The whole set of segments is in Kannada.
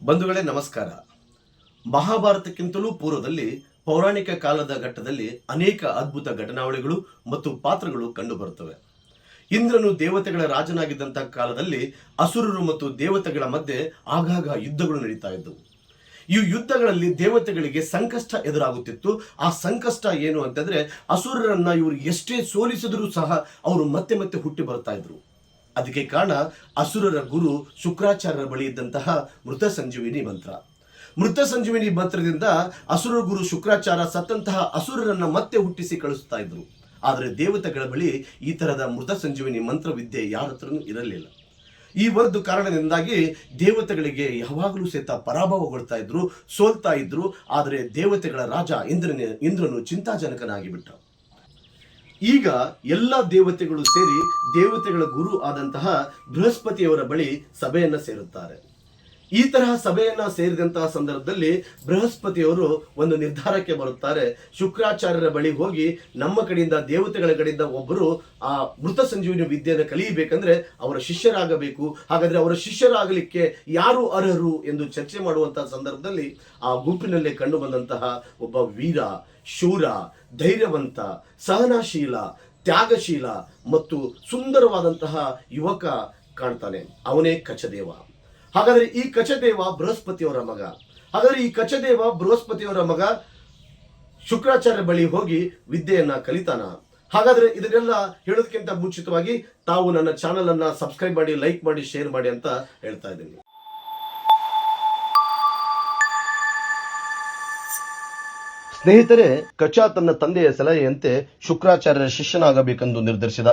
ಬಂಧುಗಳೇ ನಮಸ್ಕಾರ. ಮಹಾಭಾರತಕ್ಕಿಂತಲೂ ಪೂರ್ವದಲ್ಲಿ ಪೌರಾಣಿಕ ಕಾಲದ ಘಟ್ಟದಲ್ಲಿ ಅನೇಕ ಅದ್ಭುತ ಘಟನಾವಳಿಗಳು ಮತ್ತು ಪಾತ್ರಗಳು ಕಂಡುಬರುತ್ತವೆ. ಇಂದ್ರನು ದೇವತೆಗಳ ರಾಜನಾಗಿದ್ದಂತಹ ಕಾಲದಲ್ಲಿ ಅಸುರರು ಮತ್ತು ದೇವತೆಗಳ ಮಧ್ಯೆ ಆಗಾಗ ಯುದ್ಧಗಳು ನಡೀತಾ ಇದ್ದವು. ಈ ಯುದ್ಧಗಳಲ್ಲಿ ದೇವತೆಗಳಿಗೆ ಸಂಕಷ್ಟ ಎದುರಾಗುತ್ತಿತ್ತು. ಆ ಸಂಕಷ್ಟ ಏನು ಅಂತಂದ್ರೆ ಅಸುರರನ್ನ ಇವರು ಎಷ್ಟೇ ಸೋಲಿಸಿದರೂ ಸಹ ಅವರು ಮತ್ತೆ ಮತ್ತೆ ಹುಟ್ಟಿ ಬರ್ತಾ ಇದ್ರು. ಅದಕ್ಕೆ ಕಾರಣ ಅಸುರರ ಗುರು ಶುಕ್ರಾಚಾರ್ಯರ ಬಳಿ ಇದ್ದಂತಹ ಮೃತ ಸಂಜೀವಿನಿ ಮಂತ್ರ. ಮೃತ ಸಂಜೀವಿನಿ ಮಂತ್ರದಿಂದ ಅಸುರ ಗುರು ಶುಕ್ರಾಚಾರ್ಯ ಸತ್ತಂತಹ ಅಸುರರನ್ನ ಮತ್ತೆ ಹುಟ್ಟಿಸಿ ಕಳಿಸ್ತಾ ಇದ್ರು. ಆದರೆ ದೇವತೆಗಳ ಬಳಿ ಈ ತರದ ಮೃತ ಸಂಜೀವಿನಿ ಮಂತ್ರ ವಿದ್ಯೆ ಯಾರ ಹತ್ರನೂ ಇರಲಿಲ್ಲ. ಈ ಒಂದು ಕಾರಣದಿಂದಾಗಿ ದೇವತೆಗಳಿಗೆ ಯಾವಾಗಲೂ ಸಹಿತ ಪರಾಭವಗೊಳ್ತಾ ಇದ್ರು, ಸೋಲ್ತಾ ಇದ್ರು. ಆದರೆ ದೇವತೆಗಳ ರಾಜ ಇಂದ್ರನು ಚಿಂತಾಜನಕನಾಗಿ ಬಿಟ್ಟ. ಈಗ ಎಲ್ಲ ದೇವತೆಗಳು ಸೇರಿ ದೇವತೆಗಳ ಗುರು ಆದಂತಹ ಬೃಹಸ್ಪತಿಯವರ ಬಳಿ ಸಭೆಯನ್ನ ಸೇರುತ್ತಾರೆ. ಈ ತರಹ ಸಭೆಯನ್ನ ಸೇರಿದಂತಹ ಸಂದರ್ಭದಲ್ಲಿ ಬೃಹಸ್ಪತಿಯವರು ಒಂದು ನಿರ್ಧಾರಕ್ಕೆ ಬರುತ್ತಾರೆ. ಶುಕ್ರಾಚಾರ್ಯರ ಬಳಿ ಹೋಗಿ ನಮ್ಮ ಕಡೆಯಿಂದ ದೇವತೆಗಳ ಕಡೆಯಿಂದ ಒಬ್ಬರು ಆ ಮೃತ ಸಂಜೀವಿನಿ ವಿದ್ಯೆಯನ್ನು ಕಲಿಯಬೇಕಂದ್ರೆ ಅವರ ಶಿಷ್ಯರಾಗಬೇಕು. ಹಾಗಾದ್ರೆ ಅವರ ಶಿಷ್ಯರಾಗಲಿಕ್ಕೆ ಯಾರು ಅರ್ಹರು ಎಂದು ಚರ್ಚೆ ಮಾಡುವಂತಹ ಸಂದರ್ಭದಲ್ಲಿ ಆ ಗುಂಪಿನಲ್ಲಿ ಕಂಡು ಬಂದಂತಹ ಒಬ್ಬ ವೀರ, ಶೂರ, ಧೈರ್ಯವಂತ, ಸಹನಾಶೀಲ, ತ್ಯಾಗಶೀಲ ಮತ್ತು ಸುಂದರವಾದಂತಹ ಯುವಕ ಕಾಣ್ತಾನೆ. ಅವನೇ ಕಚದೇವ. ಹಾಗಾದ್ರೆ ಈ ಕಚದೇವ ಬೃಹಸ್ಪತಿಯವರ ಮಗ. ಹಾಗಾದ್ರೆ ಈ ಕಚದೇವ ಬೃಹಸ್ಪತಿಯವರ ಮಗ ಶುಕ್ರಾಚಾರ್ಯ ಬಳಿ ಹೋಗಿ ವಿದ್ಯೆಯನ್ನ ಕಲಿತಾನ. ಹಾಗಾದ್ರೆ ಇದನ್ನೆಲ್ಲ ಹೇಳೋದಕ್ಕಿಂತ ಮುಂಚಿತವಾಗಿ ತಾವು ನನ್ನ ಚಾನಲ್ ಅನ್ನ ಸಬ್ಸ್ಕ್ರೈಬ್ ಮಾಡಿ, ಲೈಕ್ ಮಾಡಿ, ಶೇರ್ ಮಾಡಿ ಅಂತ ಹೇಳ್ತಾ ಇದ್ದೀನಿ. ಸ್ನೇಹಿತರೆ, ಕಚ ತನ್ನ ತಂದೆಯ ಸಲಹೆಯಂತೆ ಶುಕ್ರಾಚಾರ್ಯರ ಶಿಷ್ಯನಾಗಬೇಕೆಂದು ನಿರ್ಧರಿಸಿದ.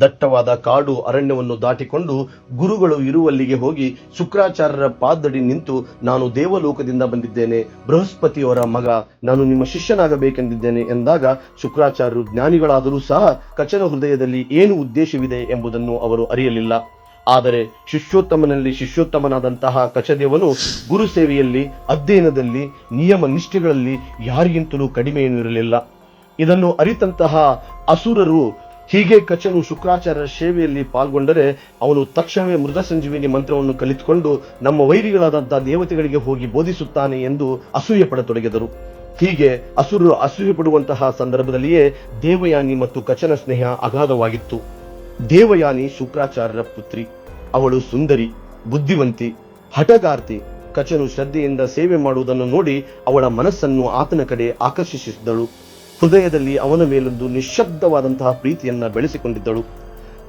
ದಟ್ಟವಾದ ಕಾಡು ಅರಣ್ಯವನ್ನು ದಾಟಿಕೊಂಡು ಗುರುಗಳು ಇರುವಲ್ಲಿಗೆ ಹೋಗಿ ಶುಕ್ರಾಚಾರ್ಯರ ಪಾದಡಿ ನಿಂತು, ನಾನು ದೇವಲೋಕದಿಂದ ಬಂದಿದ್ದೇನೆ, ಬೃಹಸ್ಪತಿಯವರ ಮಗ, ನಾನು ನಿಮ್ಮ ಶಿಷ್ಯನಾಗಬೇಕೆಂದಿದ್ದೇನೆ ಎಂದಾಗ ಶುಕ್ರಾಚಾರ್ಯರು ಜ್ಞಾನಿಗಳಾದರೂ ಸಹ ಕಚನ ಹೃದಯದಲ್ಲಿ ಏನು ಉದ್ದೇಶವಿದೆ ಎಂಬುದನ್ನು ಅವರು ಅರಿಯಲಿಲ್ಲ. ಆದರೆ ಶಿಷ್ಯೋತ್ತಮನಲ್ಲಿ ಶಿಷ್ಯೋತ್ತಮನಾದಂತಹ ಕಚದೇವನು ಗುರು ಸೇವೆಯಲ್ಲಿ, ಅಧ್ಯಯನದಲ್ಲಿ, ನಿಯಮ ನಿಷ್ಠೆಗಳಲ್ಲಿ ಯಾರಿಗಿಂತಲೂ ಕಡಿಮೆಯೇನಿರಲಿಲ್ಲ. ಇದನ್ನು ಅರಿತಂತಹ ಅಸುರರು, ಹೀಗೆ ಕಚನು ಶುಕ್ರಾಚಾರ್ಯರ ಸೇವೆಯಲ್ಲಿ ಪಾಲ್ಗೊಂಡರೆ ಅವನು ತಕ್ಷಣವೇ ಮೃತ ಸಂಜೀವಿನಿ ಮಂತ್ರವನ್ನು ಕಲಿತುಕೊಂಡು ನಮ್ಮ ವೈರಿಗಳಾದಂತಹ ದೇವತೆಗಳಿಗೆ ಹೋಗಿ ಬೋಧಿಸುತ್ತಾನೆ ಎಂದು ಅಸೂಯೆ ಪಡತೊಡಗಿದರು. ಹೀಗೆ ಅಸುರರು ಅಸೂಯೆ ಪಡುವಂತಹ ಸಂದರ್ಭದಲ್ಲಿಯೇ ದೇವಯಾನಿ ಮತ್ತು ಕಚನ ಸ್ನೇಹ ಅಗಾಧವಾಗಿತ್ತು. ದೇವಯಾನಿ ಶುಕ್ರಾಚಾರ್ಯರ ಪುತ್ರಿ. ಅವಳು ಸುಂದರಿ, ಬುದ್ಧಿವಂತಿ, ಹಠಗಾರ್ತಿ. ಕಚನು ಶ್ರದ್ಧೆಯಿಂದ ಸೇವೆ ಮಾಡುವುದನ್ನು ನೋಡಿ ಅವಳ ಮನಸ್ಸನ್ನು ಆತನ ಕಡೆ ಆಕರ್ಷಿಸಿದ್ದಳು. ಹೃದಯದಲ್ಲಿ ಅವನ ಮೇಲೊಂದು ನಿಶ್ಶಬ್ದವಾದಂತಹ ಪ್ರೀತಿಯನ್ನ ಬೆಳೆಸಿಕೊಂಡಿದ್ದಳು.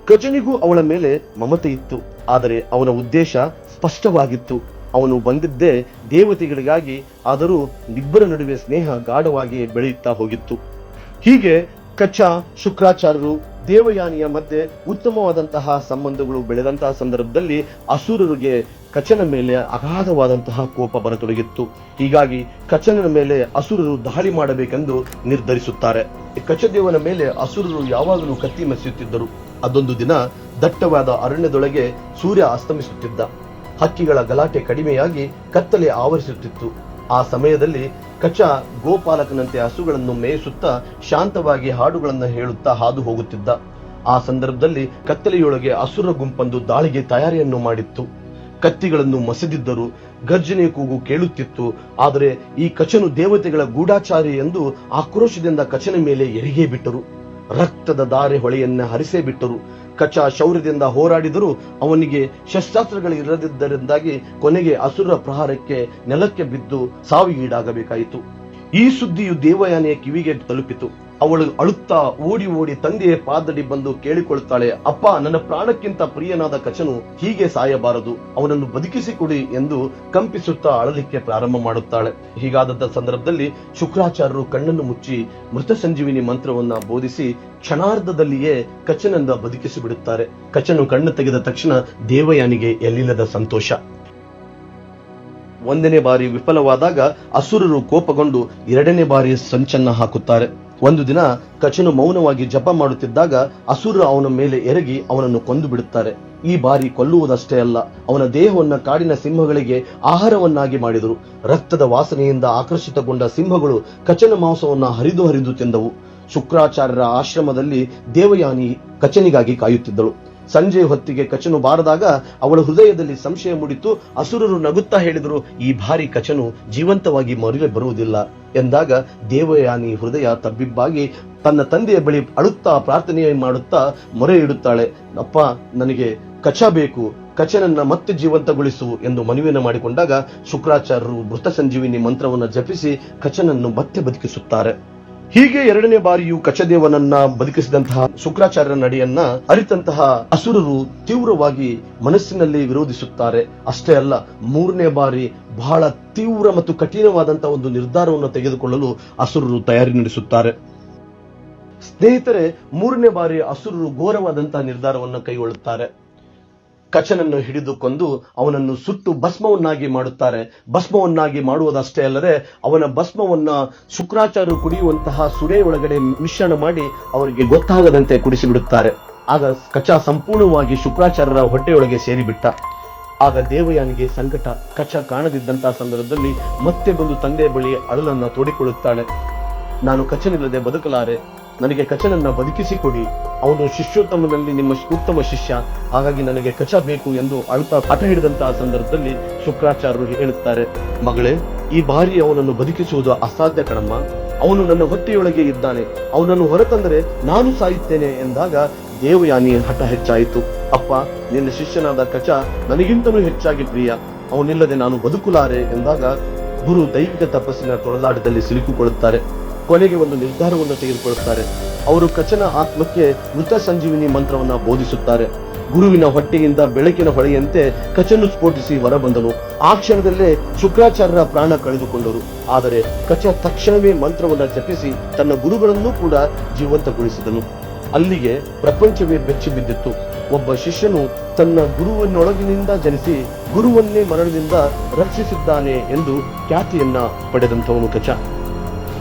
ಕಚನಿಗೂ ಅವಳ ಮೇಲೆ ಮಮತೆ ಇತ್ತು. ಆದರೆ ಅವನ ಉದ್ದೇಶ ಸ್ಪಷ್ಟವಾಗಿತ್ತು. ಅವನು ಬಂದಿದ್ದೇ ದೇವತೆಗಳಿಗಾಗಿ. ಆದರೂ ಇಬ್ಬರ ನಡುವೆ ಸ್ನೇಹ ಗಾಢವಾಗಿ ಬೆಳೆಯುತ್ತಾ ಹೋಗಿತ್ತು. ಹೀಗೆ ಕಚ, ಶುಕ್ರಾಚಾರ್ಯರು, ದೇವಯಾನಿಯ ಮಧ್ಯೆ ಉತ್ತಮವಾದಂತಹ ಸಂಬಂಧಗಳು ಬೆಳೆದಂತಹ ಸಂದರ್ಭದಲ್ಲಿ ಅಸುರರಿಗೆ ಕಚನ ಮೇಲೆ ಅಗಾಧವಾದಂತಹ ಕೋಪ ಬರತೊಡಗಿತ್ತು. ಹೀಗಾಗಿ ಕಚನ ಮೇಲೆ ಅಸುರರು ದಾಳಿ ಮಾಡಬೇಕೆಂದು ನಿರ್ಧರಿಸುತ್ತಾರೆ. ಕಚದೇವನ ಮೇಲೆ ಅಸುರರು ಯಾವಾಗಲೂ ಕತ್ತಿ ಮೆಸೆಯುತ್ತಿದ್ದರು. ಅದೊಂದು ದಿನ ದಟ್ಟವಾದ ಅರಣ್ಯದೊಳಗೆ ಸೂರ್ಯ ಅಸ್ತಮಿಸುತ್ತಿದ್ದ. ಹಕ್ಕಿಗಳ ಗಲಾಟೆ ಕಡಿಮೆಯಾಗಿ ಕತ್ತಲೆ ಆವರಿಸುತ್ತಿತ್ತು. ಆ ಸಮಯದಲ್ಲಿ ಕಚ ಗೋಪಾಲಕನಂತೆ ಹಸುಗಳನ್ನು ಮೇಯಿಸುತ್ತಾ ಶಾಂತವಾಗಿ ಹಾಡುಗಳನ್ನು ಹೇಳುತ್ತಾ ಹಾದು ಹೋಗುತ್ತಿದ್ದ. ಆ ಸಂದರ್ಭದಲ್ಲಿ ಕತ್ತಲೆಯೊಳಗೆ ಅಸುರ ಗುಂಪೊಂದು ದಾಳಿಗೆ ತಯಾರಿಯನ್ನು ಮಾಡಿತ್ತು. ಕತ್ತಿಗಳನ್ನು ಮಸೆದಿದ್ದರು. ಗರ್ಜನೆ ಕೂಗು ಕೇಳುತ್ತಿತ್ತು. ಆದರೆ ಈ ಕಚನು ದೇವತೆಗಳ ಗೂಢಾಚಾರಿ ಎಂದು ಆಕ್ರೋಶದಿಂದ ಕಚನ ಮೇಲೆ ಎರಗೇ ಬಿಟ್ಟರು. ರಕ್ತದ ಧಾರೆ ಹೊಳೆಯನ್ನ ಹರಿಸೇ ಬಿಟ್ಟರು. ಕಚ ಶೌರ್ಯದಿಂದ ಹೋರಾಡಿದರೂ ಅವನಿಗೆ ಶಸ್ತ್ರಾಸ್ತ್ರಗಳಿರದಿದ್ದರಿಂದಾಗಿ ಕೊನೆಗೆ ಅಸುರ ಪ್ರಹಾರಕ್ಕೆ ನೆಲಕ್ಕೆ ಬಿದ್ದು ಸಾವಿಗೀಡಾಗಬೇಕಾಯಿತು. ಈ ಸುದ್ದಿಯು ದೇವಯಾನಿಯ ಕಿವಿಗೆ ತಲುಪಿತು. ಅವಳು ಅಳುತ್ತಾ ಓಡಿ ಓಡಿ ತಂದೆಯ ಪಾದಡಿ ಬಂದು ಕೇಳಿಕೊಳ್ಳುತ್ತಾಳೆ, ಅಪ್ಪ, ನನ್ನ ಪ್ರಾಣಕ್ಕಿಂತ ಪ್ರಿಯನಾದ ಕಚನು ಹೀಗೆ ಸಾಯಬಾರದು, ಅವನನ್ನು ಬದುಕಿಸಿಕೊಡಿ ಎಂದು ಕಂಪಿಸುತ್ತಾ ಅಳಲಿಕ್ಕೆ ಪ್ರಾರಂಭ ಮಾಡುತ್ತಾಳೆ. ಹೀಗಾದಂತಹ ಸಂದರ್ಭದಲ್ಲಿ ಶುಕ್ರಾಚಾರ್ಯರು ಕಣ್ಣನ್ನು ಮುಚ್ಚಿ ಮೃತ ಸಂಜೀವಿನಿ ಮಂತ್ರವನ್ನ ಬೋಧಿಸಿ ಕ್ಷಣಾರ್ಧದಲ್ಲಿಯೇ ಕಚನನ್ನ ಬದುಕಿಸಿ ಬಿಡುತ್ತಾರೆ. ಕಚನು ಕಣ್ಣು ತೆಗೆದ ತಕ್ಷಣ ದೇವಯಾನಿಗೆ ಎಲ್ಲಿಲ್ಲದ ಸಂತೋಷ. ಒಂದನೇ ಬಾರಿ ವಿಫಲವಾದಾಗ ಅಸುರರು ಕೋಪಗೊಂಡು ಎರಡನೇ ಬಾರಿ ಸಂಚನ್ನ ಹಾಕುತ್ತಾರೆ. ಒಂದು ದಿನ ಕಚನು ಮೌನವಾಗಿ ಜಪ ಮಾಡುತ್ತಿದ್ದಾಗ ಅಸುರರು ಅವನ ಮೇಲೆ ಎರಗಿ ಅವನನ್ನು ಕೊಂದು ಬಿಡುತ್ತಾರೆ. ಈ ಬಾರಿ ಕೊಲ್ಲುವುದಷ್ಟೇ ಅಲ್ಲ, ಅವನ ದೇಹವನ್ನ ಕಾಡಿನ ಸಿಂಹಗಳಿಗೆ ಆಹಾರವನ್ನಾಗಿ ಮಾಡಿದರು. ರಕ್ತದ ವಾಸನೆಯಿಂದ ಆಕರ್ಷಿತಗೊಂಡ ಸಿಂಹಗಳು ಕಚನ ಮಾಂಸವನ್ನ ಹರಿದು ಹರಿದು ತಿಂದವು. ಶುಕ್ರಾಚಾರ್ಯರ ಆಶ್ರಮದಲ್ಲಿ ದೇವಯಾನಿ ಕಚನಿಗಾಗಿ ಕಾಯುತ್ತಿದ್ದಳು. ಸಂಜೆ ಹೊತ್ತಿಗೆ ಕಚನು ಬಾರದಾಗ ಅವಳ ಹೃದಯದಲ್ಲಿ ಸಂಶಯ ಮೂಡಿತು. ಅಸುರರು ನಗುತ್ತಾ ಹೇಳಿದರು, ಈ ಭಾರಿ ಕಚನು ಜೀವಂತವಾಗಿ ಮರಳಿ ಬರುವುದಿಲ್ಲ ಎಂದಾಗ ದೇವಯಾನಿ ಹೃದಯ ತಬ್ಬಿಬ್ಬಾಗಿ ತನ್ನ ತಂದೆಯ ಬಳಿ ಅಳುತ್ತಾ ಪ್ರಾರ್ಥನೆ ಮಾಡುತ್ತಾ ಮೊರೆ ಇಡುತ್ತಾಳೆ. ಅಪ್ಪ, ನನಗೆ ಕಚ ಬೇಕು, ಕಚನನ್ನ ಮತ್ತೆ ಜೀವಂತಗೊಳಿಸು ಎಂದು ಮನವಿಯನ್ನು ಮಾಡಿಕೊಂಡಾಗ ಶುಕ್ರಾಚಾರ್ಯರು ಮೃತ ಸಂಜೀವಿನಿ ಮಂತ್ರವನ್ನು ಜಪಿಸಿ ಕಚನನ್ನು ಮತ್ತೆ ಬದುಕಿಸುತ್ತಾರೆ. ಹೀಗೆ ಎರಡನೇ ಬಾರಿಯೂ ಕಚದೇವನನ್ನ ಬದುಕಿಸಿದಂತಹ ಶುಕ್ರಾಚಾರ್ಯರ ನಡೆಯನ್ನ ಅರಿತಂತಹ ಅಸುರರು ತೀವ್ರವಾಗಿ ಮನಸ್ಸಿನಲ್ಲಿ ವಿರೋಧಿಸುತ್ತಾರೆ. ಅಷ್ಟೇ ಅಲ್ಲ, ಮೂರನೇ ಬಾರಿ ಬಹಳ ತೀವ್ರ ಮತ್ತು ಕಠಿಣವಾದಂತಹ ಒಂದು ನಿರ್ಧಾರವನ್ನು ತೆಗೆದುಕೊಳ್ಳಲು ಅಸುರರು ತಯಾರಿ ನಡೆಸುತ್ತಾರೆ. ಸ್ನೇಹಿತರೆ, ಮೂರನೇ ಬಾರಿ ಅಸುರರು ಘೋರವಾದಂತಹ ನಿರ್ಧಾರವನ್ನು ಕೈಗೊಳ್ಳುತ್ತಾರೆ. ಕಚನನ್ನು ಹಿಡಿದು ಕೊಂದು ಅವನನ್ನು ಸುಟ್ಟು ಭಸ್ಮವನ್ನಾಗಿ ಮಾಡುತ್ತಾರೆ. ಭಸ್ಮವನ್ನಾಗಿ ಮಾಡುವುದಷ್ಟೇ ಅಲ್ಲದೆ ಅವನ ಭಸ್ಮವನ್ನ ಶುಕ್ರಾಚಾರ್ಯರು ಕುಡಿಯುವಂತಹ ಸುರೆ ಒಳಗಡೆ ಮಿಶ್ರಣ ಮಾಡಿ ಅವರಿಗೆ ಗೊತ್ತಾಗದಂತೆ ಕುಡಿಸಿಬಿಡುತ್ತಾರೆ. ಆಗ ಕಚ ಸಂಪೂರ್ಣವಾಗಿ ಶುಕ್ರಾಚಾರ್ಯರ ಹೊಟ್ಟೆಯೊಳಗೆ ಸೇರಿಬಿಟ್ಟ. ಆಗ ದೇವಯಾನಿಗೆ ಸಂಕಟ. ಕಚ ಕಾಣದಿದ್ದಂತಹ ಸಂದರ್ಭದಲ್ಲಿ ಮತ್ತೆ ಬಂದು ತಂದೆಯ ಬಳಿ ಅಳಲನ್ನ ತೋಡಿಕೊಳ್ಳುತ್ತಾಳೆ. ನಾನು ಕಚನಿಲ್ಲದೆ ಬದುಕಲಾರೆ, ನನಗೆ ಕಚನನ್ನ ಬದುಕಿಸಿಕೊಡಿ, ಅವನು ಶಿಷ್ಯೋತ್ತಮನಲ್ಲಿ ನಿಮ್ಮ ಉತ್ತಮ ಶಿಷ್ಯ, ಹಾಗಾಗಿ ನನಗೆ ಕಚ ಬೇಕು ಎಂದು ಅಳುತ್ತಾ ಹಠ ಹಿಡಿದಂತಹ ಸಂದರ್ಭದಲ್ಲಿ ಶುಕ್ರಾಚಾರ್ಯರು ಹೇಳುತ್ತಾರೆ, ಮಗಳೇ, ಈ ಬಾರಿ ಅವನನ್ನು ಬದುಕಿಸುವುದು ಅಸಾಧ್ಯ ಕಣಮ್ಮ, ಅವನು ನನ್ನ ಹೊಟ್ಟೆಯೊಳಗೆ ಇದ್ದಾನೆ, ಅವನನ್ನು ಹೊರತಂದರೆ ನಾನು ಸಾಯುತ್ತೇನೆ ಎಂದಾಗ ದೇವಯಾನಿ ಹಠ ಹೆಚ್ಚಾಯಿತು. ಅಪ್ಪ, ನಿನ್ನ ಶಿಷ್ಯನಾದ ಕಚ ನನಗಿಂತಲೂ ಹೆಚ್ಚಾಗಿ ಪ್ರಿಯ, ಅವನಿಲ್ಲದೆ ನಾನು ಬದುಕಲಾರೆ ಎಂದಾಗ ಗುರು ದೈವಿಕ ತಪಸ್ಸಿನ ತೊಳಲಾಟದಲ್ಲಿ ಸಿಲುಕಿಕೊಳ್ಳುತ್ತಾರೆ. ಕೊನೆಗೆ ಒಂದು ನಿರ್ಧಾರವನ್ನು ತೆಗೆದುಕೊಳ್ಳುತ್ತಾರೆ. ಅವರು ಕಚನ ಆತ್ಮಕ್ಕೆ ಮೃತ ಸಂಜೀವಿನಿ ಮಂತ್ರವನ್ನ ಬೋಧಿಸುತ್ತಾರೆ. ಗುರುವಿನ ಹೊಟ್ಟೆಯಿಂದ ಬೆಳಕಿನ ಹೊಳೆಯಂತೆ ಕಚನು ಸ್ಫೋಟಿಸಿ ಹೊರಬಂದನು. ಆ ಕ್ಷಣದಲ್ಲೇ ಶುಕ್ರಾಚಾರ್ಯರ ಪ್ರಾಣ ಕಳೆದುಕೊಂಡರು. ಆದರೆ ಕಚ ತಕ್ಷಣವೇ ಮಂತ್ರವನ್ನ ಜಪಿಸಿ ತನ್ನ ಗುರುಗಳನ್ನೂ ಕೂಡ ಜೀವಂತಗೊಳಿಸಿದನು. ಅಲ್ಲಿಗೆ ಪ್ರಪಂಚವೇ ಬೆಚ್ಚಿ ಬಿದ್ದಿತ್ತು. ಒಬ್ಬ ಶಿಷ್ಯನು ತನ್ನ ಗುರುವಿನೊಳಗಿನಿಂದ ಜನಿಸಿ ಗುರುವನ್ನೇ ಮರಣದಿಂದ ರಕ್ಷಿಸಿದ್ದಾನೆ ಎಂದು ಖ್ಯಾತಿಯನ್ನ ಪಡೆದಂಥವನು ಕಚ.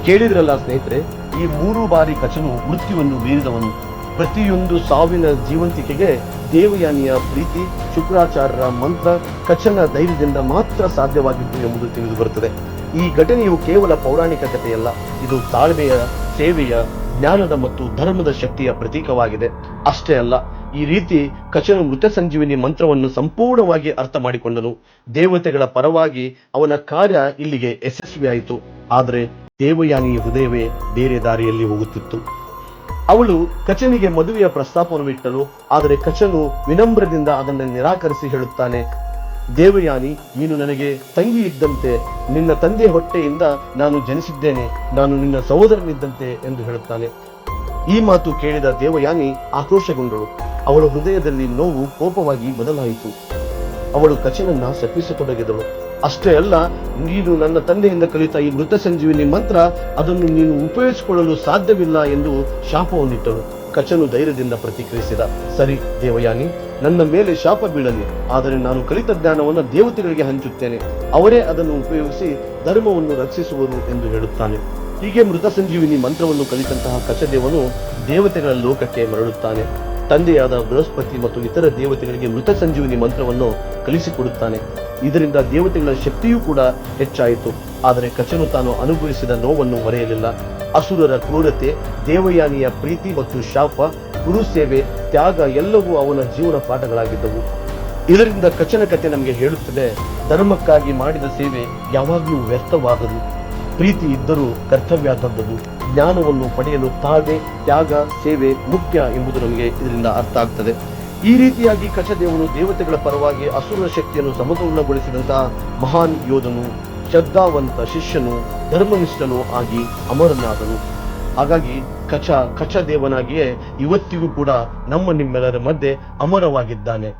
ಕೇಳಿದ್ರಲ್ಲ ಸ್ನೇಹಿತರೆ, ಈ 3 ಬಾರಿ ಕಚನು ಮೃತ್ಯುವನ್ನು ಮೀರಿದವನು. ಪ್ರತಿಯೊಂದು ಸಾವಿನ ಜೀವಂತಿಕೆಗೆ ದೇವಯಾನಿಯ ಪ್ರೀತಿ, ಶುಕ್ರಾಚಾರ್ಯರ ಮಂತ್ರ, ಕಚನ ಧೈರ್ಯದಿಂದ ಮಾತ್ರ ಸಾಧ್ಯವಾಗಿತ್ತು ಎಂಬುದು ತಿಳಿದು ಬರುತ್ತದೆ. ಈ ಘಟನೆಯು ಕೇವಲ ಪೌರಾಣಿಕ ಕಥೆಯಲ್ಲ, ಇದು ತಾಳ್ಮೆಯ, ಸೇವೆಯ, ಜ್ಞಾನದ ಮತ್ತು ಧರ್ಮದ ಶಕ್ತಿಯ ಪ್ರತೀಕವಾಗಿದೆ. ಅಷ್ಟೇ ಅಲ್ಲ, ಈ ರೀತಿ ಕಚನು ಮೃತ ಸಂಜೀವಿನಿ ಮಂತ್ರವನ್ನು ಸಂಪೂರ್ಣವಾಗಿ ಅರ್ಥ ಮಾಡಿಕೊಂಡನು. ದೇವತೆಗಳ ಪರವಾಗಿ ಅವನ ಕಾರ್ಯ ಇಲ್ಲಿಗೆ ಯಶಸ್ವಿಯಾಯಿತು. ಆದರೆ ದೇವಯಾನಿಯ ಹೃದಯವೇ ಬೇರೆ ದಾರಿಯಲ್ಲಿ ಹೋಗುತ್ತಿತ್ತು. ಅವಳು ಕಚನಿಗೆ ಮದುವೆಯ ಪ್ರಸ್ತಾಪವನ್ನು ಇಟ್ಟಳು. ಆದರೆ ಕಚನು ವಿನಮ್ರದಿಂದ ಅದನ್ನು ನಿರಾಕರಿಸಿ ಹೇಳುತ್ತಾನೆ, ದೇವಯಾನಿ, ನೀನು ನನಗೆ ತಂಗಿ ಇದ್ದಂತೆ, ನಿನ್ನ ತಂದೆಯ ಹೊಟ್ಟೆಯಿಂದ ನಾನು ಜನಿಸಿದ್ದೇನೆ, ನಾನು ನಿನ್ನ ಸಹೋದರನಿದ್ದಂತೆ ಎಂದು ಹೇಳುತ್ತಾನೆ. ಈ ಮಾತು ಕೇಳಿದ ದೇವಯಾನಿ ಆಕ್ರೋಶಗೊಂಡಳು. ಅವಳ ಹೃದಯದಲ್ಲಿ ನೋವು ಕೋಪವಾಗಿ ಬದಲಾಯಿತು. ಅವಳು ಕಚನನ್ನ ಶಪಿಸತೊಡಗಿದಳು. ಅಷ್ಟೇ ಅಲ್ಲ, ನೀನು ನನ್ನ ತಂದೆಯಿಂದ ಕಲಿತ ಈ ಮೃತ ಸಂಜೀವಿನಿ ಮಂತ್ರ, ಅದನ್ನು ನೀನು ಉಪಯೋಗಿಸಿಕೊಳ್ಳಲು ಸಾಧ್ಯವಿಲ್ಲ ಎಂದು ಶಾಪವನ್ನಿಟ್ಟಳು. ಕಚನು ಧೈರ್ಯದಿಂದ ಪ್ರತಿಕ್ರಿಯಿಸಿದ, ಸರಿ ದೇವಯಾನಿ, ನನ್ನ ಮೇಲೆ ಶಾಪ ಬೀಳಲಿ, ಆದರೆ ನಾನು ಕಲಿತ ಜ್ಞಾನವನ್ನು ದೇವತೆಗಳಿಗೆ ಹಂಚುತ್ತೇನೆ, ಅವರೇ ಅದನ್ನು ಉಪಯೋಗಿಸಿ ಧರ್ಮವನ್ನು ರಕ್ಷಿಸುವರು ಎಂದು ಹೇಳುತ್ತಾನೆ. ಹೀಗೆ ಮೃತ ಸಂಜೀವಿನಿ ಮಂತ್ರವನ್ನು ಕಲಿತಂತಹ ಕಚದೇವನು ದೇವತೆಗಳ ಲೋಕಕ್ಕೆ ಮರಳುತ್ತಾನೆ. ತಂದೆಯಾದ ಬೃಹಸ್ಪತಿ ಮತ್ತು ಇತರ ದೇವತೆಗಳಿಗೆ ಮೃತ ಸಂಜೀವಿನಿ ಮಂತ್ರವನ್ನು ಕಲಿಸಿಕೊಡುತ್ತಾನೆ. ಇದರಿಂದ ದೇವತೆಗಳ ಶಕ್ತಿಯೂ ಕೂಡ ಹೆಚ್ಚಾಯಿತು. ಆದರೆ ಕಚನು ತಾನು ಅನುಭವಿಸಿದ ನೋವನ್ನು ಮರೆಯಲಿಲ್ಲ. ಅಸುರರ ಕ್ರೂರತೆ, ದೇವಯಾನಿಯ ಪ್ರೀತಿ ಮತ್ತು ಶಾಪ, ಗುರು ಸೇವೆ, ತ್ಯಾಗ ಎಲ್ಲವೂ ಅವನ ಜೀವನ ಪಾಠಗಳಾಗಿದ್ದವು. ಇದರಿಂದ ಕಚನ ಕಥೆ ನಮಗೆ ಹೇಳುತ್ತದೆ, ಧರ್ಮಕ್ಕಾಗಿ ಮಾಡಿದ ಸೇವೆ ಯಾವಾಗಲೂ ವ್ಯರ್ಥವಾಗದು. ಪ್ರೀತಿ ಇದ್ದರೂ ಕರ್ತವ್ಯ ದೊಡ್ಡದು. ಜ್ಞಾನವನ್ನು ಪಡೆಯಲು ತಾಳ್ಮೆ, ತ್ಯಾಗ, ಸೇವೆ ಮುಖ್ಯ ಎಂಬುದು ನಮಗೆ ಇದರಿಂದ ಅರ್ಥ ಆಗ್ತದೆ. ಈ ರೀತಿಯಾಗಿ ಕಚದೇವನು ದೇವತೆಗಳ ಪರವಾಗಿ ಅಸುರನ ಶಕ್ತಿಯನ್ನು ಸಮತೋಲನಗೊಳಿಸಿದಂತಹ ಮಹಾನ್ ಯೋಧನು, ಶ್ರದ್ಧಾವಂತ ಶಿಷ್ಯನು, ಧರ್ಮನಿಷ್ಠನೂ ಆಗಿ ಅಮರನಾದನು. ಹಾಗಾಗಿ ಕಚದೇವನಾಗಿಯೇ ಇವತ್ತಿಗೂ ಕೂಡ ನಿಮ್ಮೆಲ್ಲರ ಮಧ್ಯೆ ಅಮರವಾಗಿದ್ದಾನೆ.